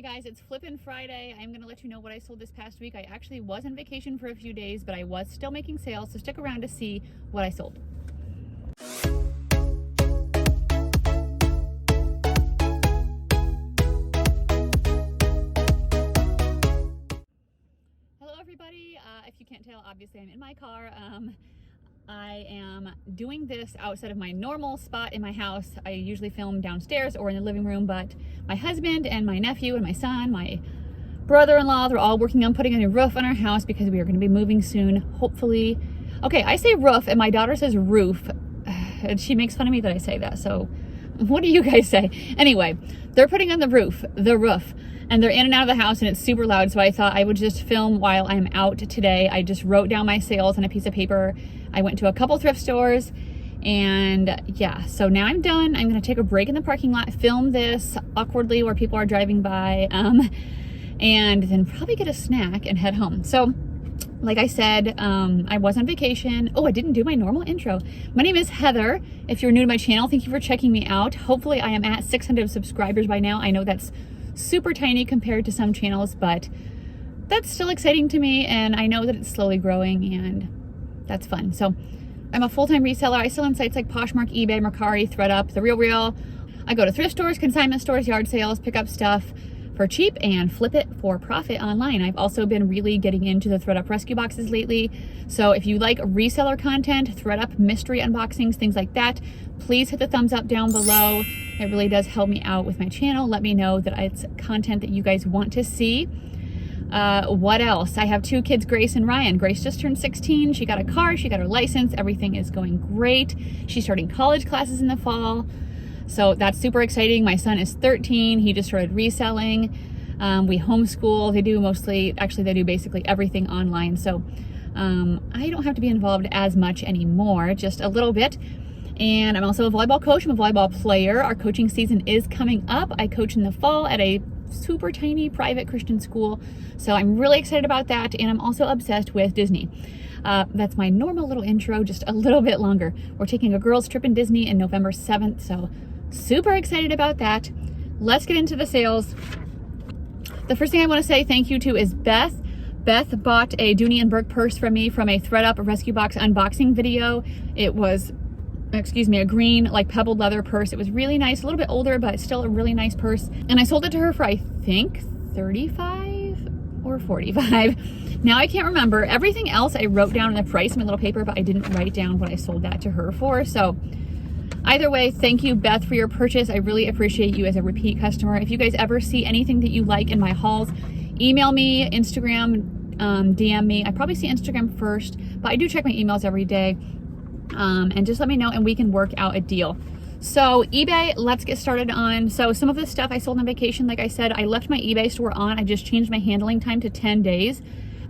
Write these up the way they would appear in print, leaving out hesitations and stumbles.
Hey guys, it's Flippin Friday. I'm going to let you know what I sold this past week. I actually was on vacation for a few days, but I was still making sales, so stick around to see what I sold. Hello everybody. If you can't tell, obviously I'm in my car. I am doing this outside of my normal spot in my house. I usually film downstairs or in the living room, but my husband and my nephew and my son, my brother-in-law, they're all working on putting a new roof on our house because we are going to be moving soon, hopefully. Okay, I say roof and my daughter says roof, and she makes fun of me that I say that, so what do you guys say? Anyway, they're putting on the roof, and they're in and out of the house and it's super loud, so I thought I would just film while I'm out today. I just wrote down my sales on a piece of paper. I went to a couple thrift stores, and yeah, so now I'm done. I'm gonna take a break in the parking lot, film this awkwardly where people are driving by, and then probably get a snack and head home. So like I said, I was on vacation. Oh, I didn't do my normal intro. My name is Heather. If you're new to my channel, thank you for checking me out. Hopefully I am at 600 subscribers by now. I know that's super tiny compared to some channels, but that's still exciting to me, and I know that it's slowly growing, and that's fun. So I'm a full-time reseller. I sell on sites like Poshmark, Ebay, Mercari, ThredUp, The RealReal. I go to thrift stores, consignment stores, yard sales, pick up stuff for cheap and flip it for profit online. I've also been really getting into the ThredUp rescue boxes lately. So if you like reseller content, ThredUp mystery unboxings, things like that, please hit the thumbs up down below. It really does help me out with my channel. Let me know that it's content that you guys want to see. What else? I have two kids, Grace and Ryan. Grace just turned 16. She got a car, she got her license. Everything is going great. She's starting college classes in the fall. So that's super exciting. My son is 13. He just started reselling. We homeschool. They do basically everything online. So I don't have to be involved as much anymore, just a little bit. And I'm also a volleyball coach. I'm a volleyball player. Our coaching season is coming up. I coach in the fall at a super tiny private Christian school. So I'm really excited about that. And I'm also obsessed with Disney. That's my normal little intro, just a little bit longer. We're taking a girls trip in Disney in November 7th. So super excited about that. Let's get into the sales. The first thing I want to say thank you to is Beth. Beth bought a Dooney & Burke purse from me from a ThredUp rescue box unboxing video. It was, a green like pebbled leather purse. It was really nice, a little bit older, but still a really nice purse. And I sold it to her for, I think, $35 or $45. Now I can't remember. Everything else I wrote down in the price on my little paper, but I didn't write down what I sold that to her for. So either way, thank you, Beth, for your purchase. I really appreciate you as a repeat customer. If you guys ever see anything that you like in my hauls, email me, Instagram, DM me. I probably see Instagram first, but I do check my emails every day. And just let me know and we can work out a deal. So eBay, let's get started on. So some of the stuff I sold on vacation, like I said, I left my eBay store on. I just changed my handling time to 10 days.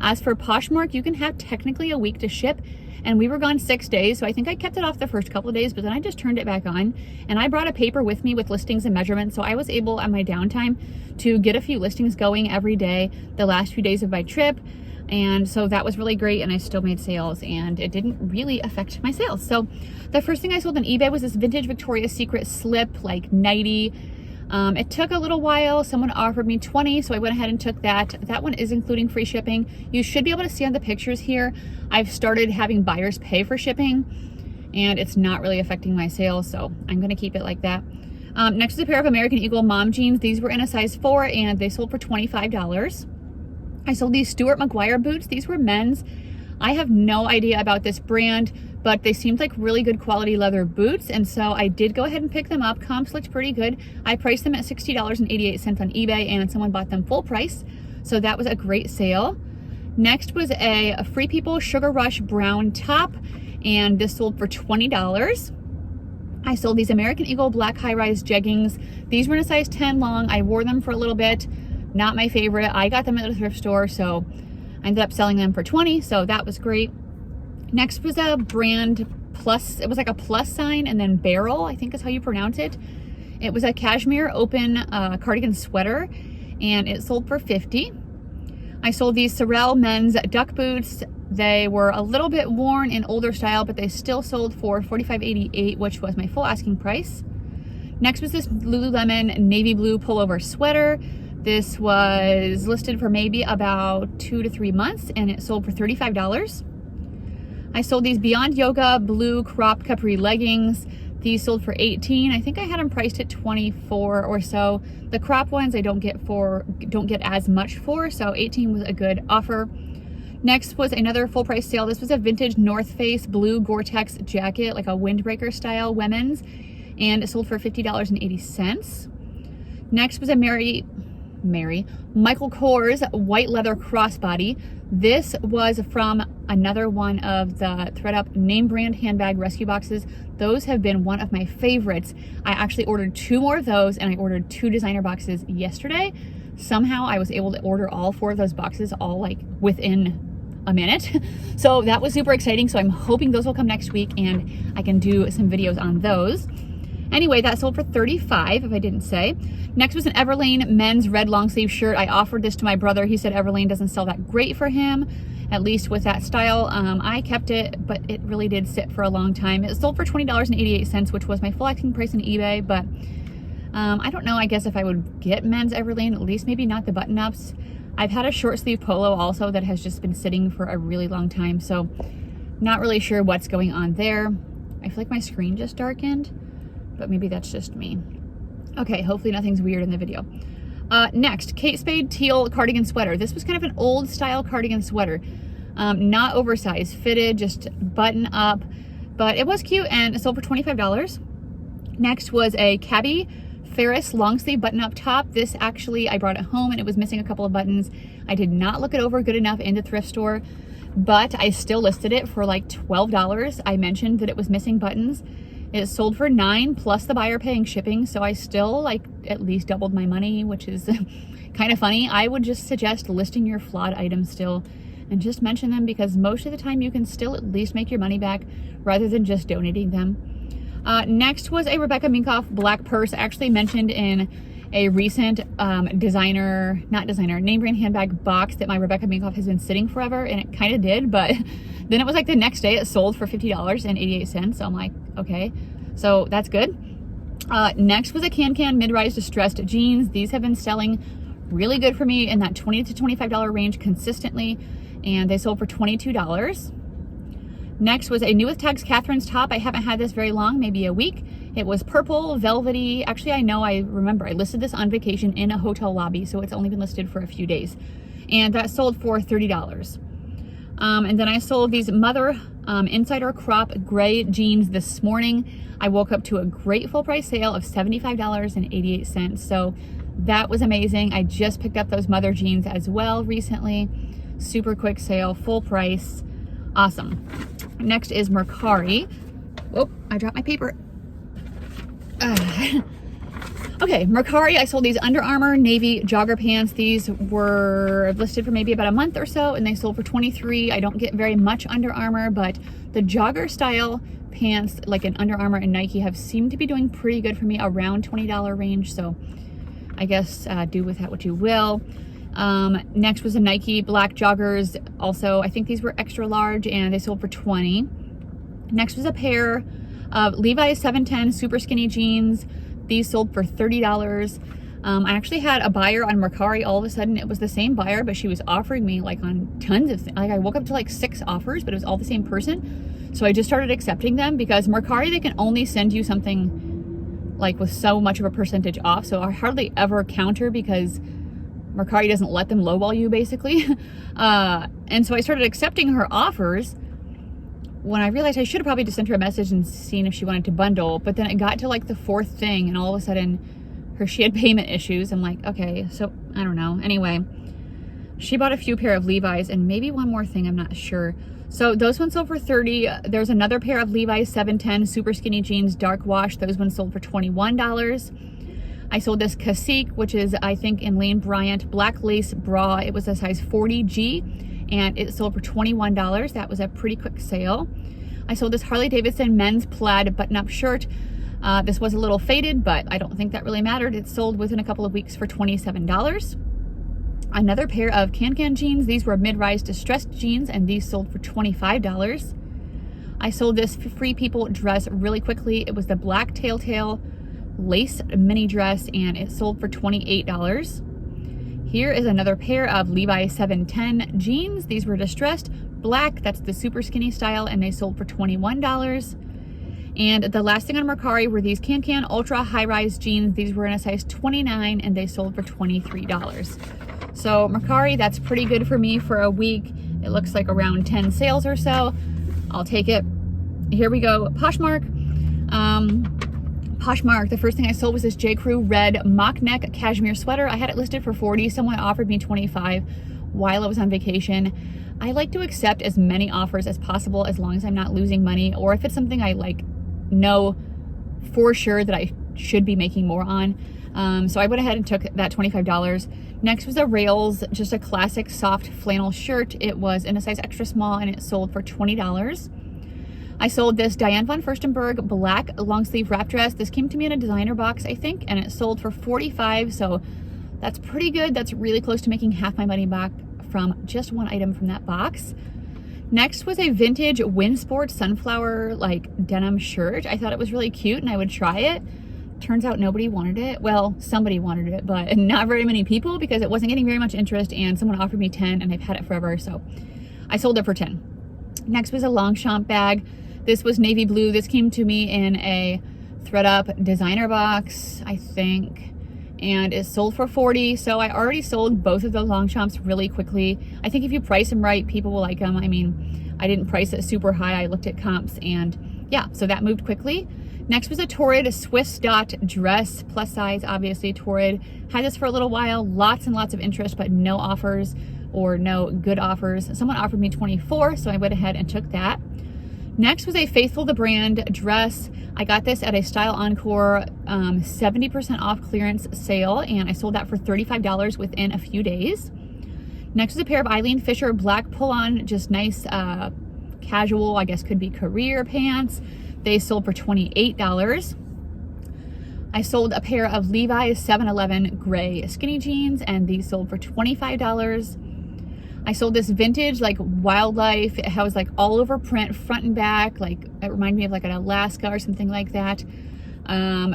As for Poshmark, you can have technically a week to ship, and we were gone 6 days. So I think I kept it off the first couple of days, but then I just turned it back on, and I brought a paper with me with listings and measurements. So I was able on my downtime to get a few listings going every day the last few days of my trip. And so that was really great, and I still made sales, and it didn't really affect my sales. So the first thing I sold on eBay was this vintage Victoria's Secret slip, like nightie. It took a little while. Someone offered me $20, so I went ahead and took that. That one is including free shipping. You should be able to see on the pictures here, I've started having buyers pay for shipping, and it's not really affecting my sales, so I'm gonna keep it like that. Next is a pair of American Eagle mom jeans. These were in a size 4, and they sold for $25. I sold these Stuart McGuire boots. These were men's. I have no idea about this brand, but they seemed like really good quality leather boots, and so I did go ahead and pick them up. Comps looked pretty good. I priced them at $60.88 on eBay, and someone bought them full price, so that was a great sale. Next was a Free People Sugar Rush brown top, and this sold for $20. I sold these American Eagle black high-rise jeggings. These were in a size 10 long. I wore them for a little bit. Not my favorite. I got them at a thrift store, so I ended up selling them for $20, so that was great. Next was a brand plus, it was like a plus sign and then barrel, I think is how you pronounce it. It was a cashmere open cardigan sweater, and it sold for $50. I sold these Sorel men's duck boots. They were a little bit worn in older style, but they still sold for $45.88, which was my full asking price. Next was this Lululemon navy blue pullover sweater. This was listed for maybe about 2 to 3 months and it sold for $35. I sold these Beyond Yoga blue crop capri leggings. These sold for $18. I think I had them priced at $24 or so. The crop ones I don't get as much for, so $18 was a good offer. Next was another full price sale. This was a vintage North Face blue Gore-Tex jacket, like a windbreaker style women's, and it sold for $50.80. Next was a Michael Kors white leather crossbody. This was from another one of the ThredUp name brand handbag rescue boxes. Those have been one of my favorites. I actually ordered 2 more of those and I ordered 2 designer boxes yesterday. Somehow I was able to order all 4 of those boxes all like within a minute. So that was super exciting. So I'm hoping those will come next week and I can do some videos on those. Anyway, that sold for $35, if I didn't say. Next was an Everlane men's red long sleeve shirt. I offered this to my brother. He said Everlane doesn't sell that great for him, at least with that style. I kept it, but it really did sit for a long time. It sold for $20.88, which was my full asking price on eBay, but I don't know, I guess if I would get men's Everlane, at least maybe not the button-ups. I've had a short sleeve polo also that has just been sitting for a really long time, so not really sure what's going on there. I feel like my screen just darkened, but maybe that's just me. Okay, hopefully nothing's weird in the video. Next, Kate Spade teal cardigan sweater. This was kind of an old style cardigan sweater. Not oversized, fitted, just button up, but it was cute and it sold for $25. Next was a Cabby Ferris long sleeve button up top. This actually, I brought it home and it was missing a couple of buttons. I did not look it over good enough in the thrift store, but I still listed it for like $12. I mentioned that it was missing buttons. It sold for $9 plus the buyer paying shipping, so I still like at least doubled my money, which is kind of funny. I would just suggest listing your flawed items still and just mention them, because most of the time you can still at least make your money back rather than just donating them. Next was a Rebecca Minkoff black purse, actually mentioned in a recent name brand handbag box that my Rebecca Minkoff has been sitting forever, and it kind of did, but then it was like the next day it sold for $50.88. So I'm like, okay, so that's good. Next was a Can mid-rise distressed jeans. These have been selling really good for me in that $20 to $25 range consistently, and they sold for $22. Next was a New with Tags Catherine's top. I haven't had this very long, maybe a week. It was purple, velvety. Actually, I remember I listed this on vacation in a hotel lobby, so it's only been listed for a few days. And that sold for $30. And then I sold these Mother Insider Crop gray jeans this morning. I woke up to a great full price sale of $75.88. So that was amazing. I just picked up those Mother jeans as well recently. Super quick sale, full price. Awesome. Next is Mercari. Oh, I dropped my paper. Okay, Mercari, I sold these Under Armour navy jogger pants. These were listed for maybe about a month or so, and they sold for $23. I don't get very much Under Armour, but the jogger style pants, like an Under Armour and Nike, have seemed to be doing pretty good for me, around $20 range. So I guess do with that what you will. Next was a Nike black joggers. Also, I think these were extra large and they sold for $20. Next was a pair of Levi's 710 super skinny jeans. These sold for $30. I actually had a buyer on Mercari. All of a sudden it was the same buyer, but she was offering me like on tons of things. Like I woke up to like 6 offers, but it was all the same person. So I just started accepting them, because Mercari, they can only send you something like with so much of a percentage off. So I hardly ever counter, because Mercari doesn't let them lowball you basically. And so I started accepting her offers when I realized I should have probably just sent her a message and seen if she wanted to bundle. But then it got to like the 4th thing and all of a sudden she had payment issues. I'm like, okay, so I don't know. Anyway, she bought a few pair of Levi's and maybe one more thing, I'm not sure. So those ones sold for $30. There's another pair of Levi's 710 super skinny jeans dark wash. Those ones sold for $21. I sold this Cacique, which is I think in Lane Bryant black lace bra. It was a size 40G and it sold for $21. That was a pretty quick sale. I sold this Harley Davidson men's plaid button-up shirt. This was a little faded, but I don't think that really mattered. It sold within a couple of weeks for $27. Another pair of Can jeans. These were mid-rise distressed jeans, and these sold for $25. I sold this Free People dress really quickly. It was the black tail lace mini dress, and it sold for $28. Here is another pair of Levi 710 jeans. These were distressed black. That's the super skinny style, and they sold for $21. And the last thing on Mercari were these Can Ultra high-rise jeans. These were in a size 29 and they sold for $23. So Mercari, that's pretty good for me for a week. It looks like around 10 sales or so. I'll take it. Here we go. Poshmark. Poshmark, the first thing I sold was this J. Crew red mock neck cashmere sweater. I had it listed for $40. Someone offered me $25 while I was on vacation. I like to accept as many offers as possible as long as I'm not losing money, or if it's something I like know for sure that I should be making more on. So I went ahead and took that $25. Next was a Rails, just a classic soft flannel shirt. It was in a size extra small and it sold for $20. I sold this Diane von Furstenberg black long sleeve wrap dress. This came to me in a designer box, I think, and it sold for $45. So that's pretty good. That's really close to making half my money back from just one item from that box. Next was a vintage Winsport sunflower like denim shirt. I thought it was really cute and I would try it. Turns out nobody wanted it. Well, somebody wanted it, but not very many people because it wasn't getting very much interest, and someone offered me 10 and I've had it forever, so I sold it for 10. Next was a Longchamp bag. This was navy blue. This came to me in a thread-up designer box, I think, and it sold for $40. So I already sold both of the Longchamps really quickly. I think if you price them right, people will like them. I mean, I didn't price it super high. I looked at comps, and yeah, so that moved quickly. Next was a Torrid Swiss dot dress, plus size, obviously. Torrid had this for a little while, lots and lots of interest, but no offers or no good offers. Someone offered me $24, so I went ahead and took that. Next was a Faithful the Brand dress. I got this at a Style Encore 70% off clearance sale, and I sold that for $35 within a few days. Next was a pair of Eileen Fisher black pull-on, just nice casual, I guess could be career pants. They sold for $28. I sold a pair of Levi's 711 gray skinny jeans, and these sold for $25. I sold this vintage like wildlife. It has like all over print front and back, like it reminded me of like an Alaska or something like that.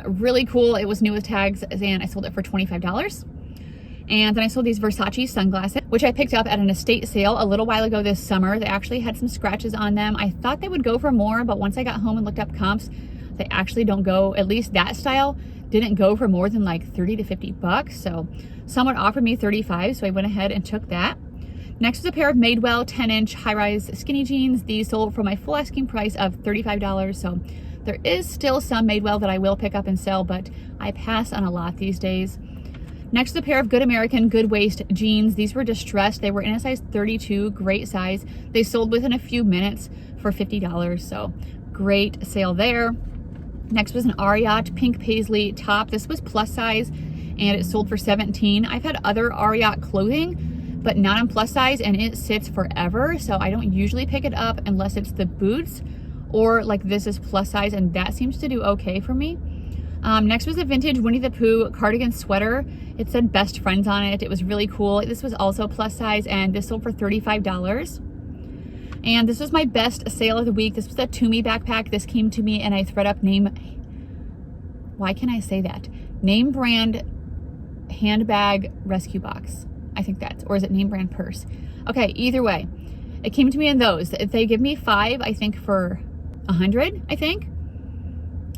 Really cool. It was new with tags, and I sold it for $25. And then I sold these Versace sunglasses, which I picked up at an estate sale a little while ago this summer. They actually had some scratches on them. I thought they would go for more, but once I got home and looked up comps, they actually don't go, at least that style didn't go for more than like 30 to 50 bucks. So someone offered me 35, so I went ahead and took that. Next was a pair of Madewell 10-inch high-rise skinny jeans. These sold for my full asking price of $35. So there is still some Madewell that I will pick up and sell, but I pass on a lot these days. Next is a pair of Good American Good Waist jeans. These were distressed. They were in a size 32, great size. They sold within a few minutes for $50, so great sale there. Next was an Ariat pink paisley top. This was plus size, and it sold for $17. I've had other Ariat clothing, but not in plus size, and it sits forever, so I don't usually pick it up unless it's the boots or like this is plus size, and that seems to do okay for me. Next was a vintage Winnie the Pooh cardigan sweater. It said best friends on it. It was really cool. This was also plus size, and this sold for $35. And this was my best sale of the week. This was a Tumi backpack. This came to me in a thread-up name brand handbag rescue box. I think that's, or is it name brand purse? Okay, either way, it came to me in those. They give me 5, I think, for 100, I think.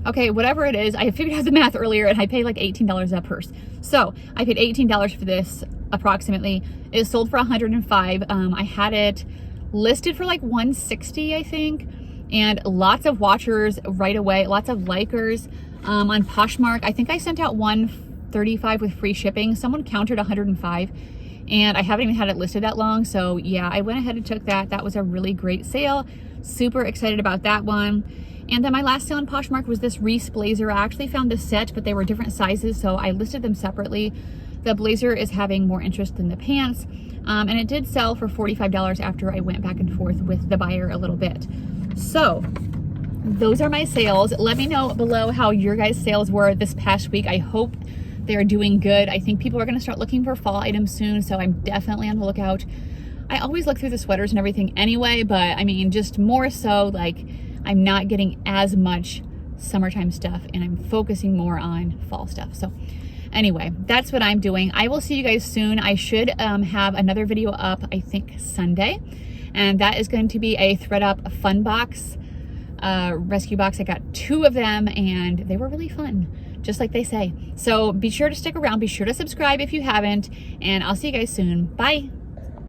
Okay, whatever it is, I figured out the math earlier, and I paid like $18 a purse. So I paid $18 for this approximately. It sold for $105. I had it listed for like $160, I think, and lots of watchers right away, lots of likers. On Poshmark, I think I sent out $135 with free shipping. Someone countered $105, and I haven't even had it listed that long. So yeah, I went ahead and took that. That was a really great sale. Super excited about that one. And then my last sale on Poshmark was this Reese blazer. I actually found this set, but they were different sizes, so I listed them separately. The blazer is having more interest than the pants, and it did sell for $45 after I went back and forth with the buyer a little bit. So those are my sales. Let me know below how your guys' sales were this past week. I hope they're doing good. I think people are gonna start looking for fall items soon, so I'm definitely on the lookout. I always look through the sweaters and everything anyway, but I mean, just more so like I'm not getting as much summertime stuff, and I'm focusing more on fall stuff. So anyway, that's what I'm doing. I will see you guys soon. I should have another video up, I think Sunday, and that is going to be a ThredUp fun box, rescue box. I got 2 of them and they were really fun, just like they say. So be sure to stick around, be sure to subscribe if you haven't, and I'll see you guys soon. Bye.